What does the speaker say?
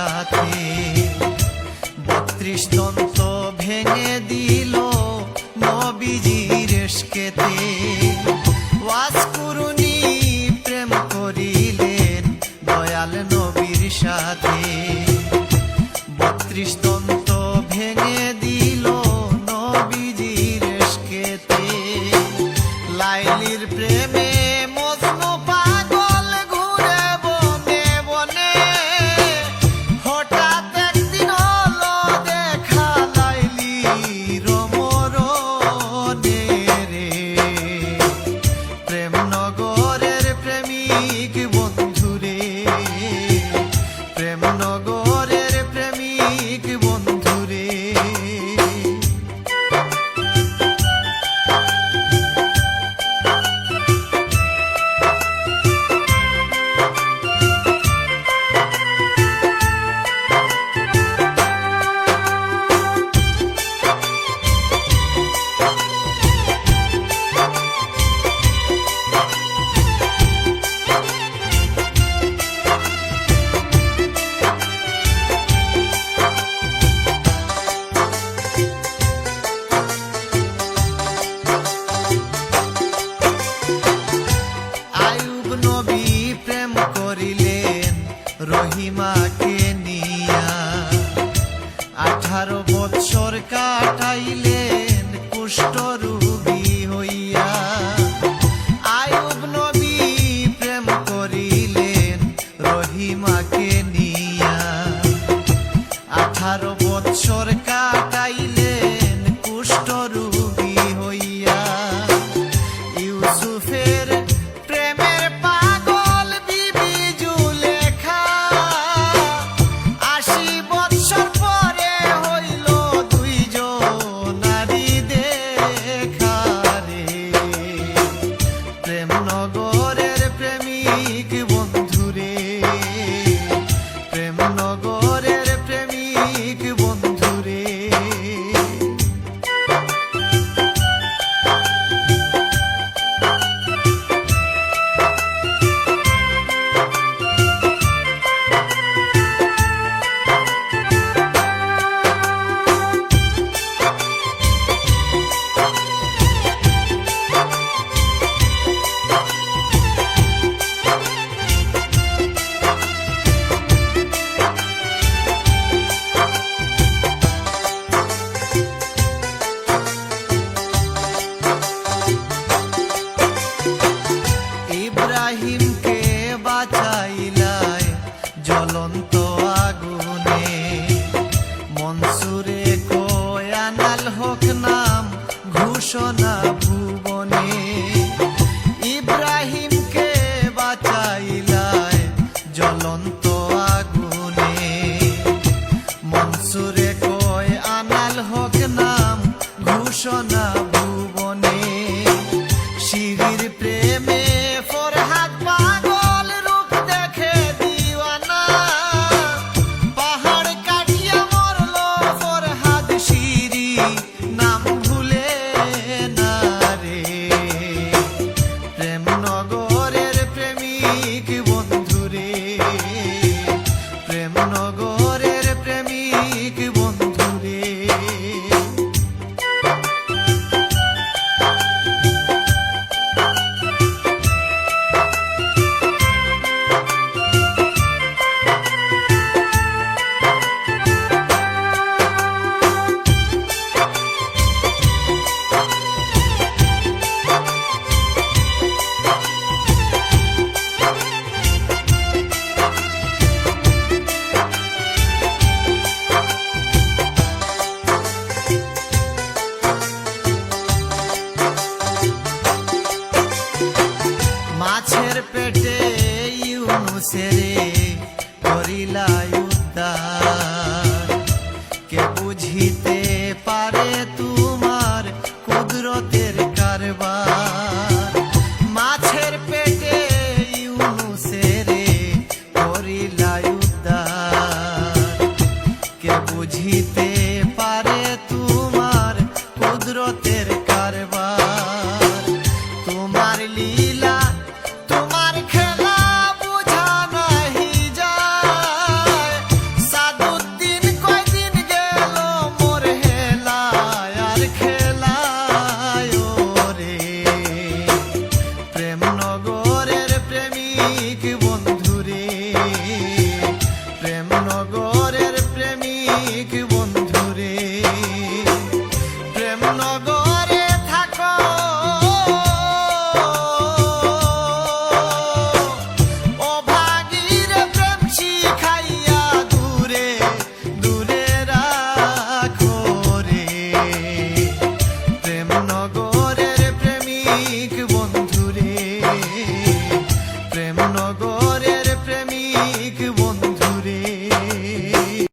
সাথে 32 দন্ত ভেঙে দিল নবীজির ইশকেতে। ওয়াজ কুরুনি প্রেম করিলেন দয়াল নবীর সাথে 32 দন্ত ভেঙে দিল নবীজির ইশকেতে। লাইলির প্রেমে মজনু পাগল ঘুরে বনে বনে, হঠাৎ একদিন হলো দেখা লাইলির মরণে রে। প্রেম নগরের প্রেমিক বন্ধুরে, প্রেম নগরের প্রেমিক বন্ধুরে। রহিমাকে নিয়া 18 বছর কাটাইলেন কুষ্ঠ রোগী হইয়া। আয়ুব নবী প্রেম করিলেন রহিমাকে নিয়া 18 বছর কাটাইলেন কুষ্ঠ রোগী হইয়া। ইউসুফের প্রেমের পাগল বিবি জুলেখা 80 বছর পরে হইল দুইজনারই দেখা রে। প্রেম নগরের প্রেমিক বন্ধুরে, প্রেম নগরের প্রেমিক বন্ধুরে। ইব্রাহিমকে বাঁচাইলাই জ্বলন্ত আগুনে, মনসুরে কয় আনাল হক নাম ঘোষণা ভুবনে। ইব্রাহিমকে বাঁচাইলাই জ্বলন্ত আগুনে, মনসুরে কয় আনাল হক নাম ঘোষণা ভুবনে। শিরির প্রেমে ফরহাদ পাগল রূপ দেখে দিওয়ানা, পাহাড় কাটিয়া মরল ফরহাদ শিরি নাম ভুলে না রে। প্রেম নগরের প্রেমিক বন্ধুরে, প্রেম নগরের প্রেমিক বন্ধুরে। মাছের পেটে ইউনুসেরে করিলা উদ্ধার, কে বুঝিতে পারে তোমার কুদরতের কারবার। মাছের পেটে ইউনুসেরে করিলা উদ্ধার, কে বুঝিতে পারে তোমার কুদরতের কারবার। তোমার লীলা তোমার খেলা বুঝা নাহি যায়, প্রেমিক বন্ধুরে, প্রেমনগরের প্রেমিক বন্ধুরে, প্রেমনগরে থাকো ও ভাগীর প্রেম শিখাইয়া দূরে দূরে রাখো রে, প্রেমনগরের প্রেমিক বন্ধুরে, প্রেমনগরের প্রেমিক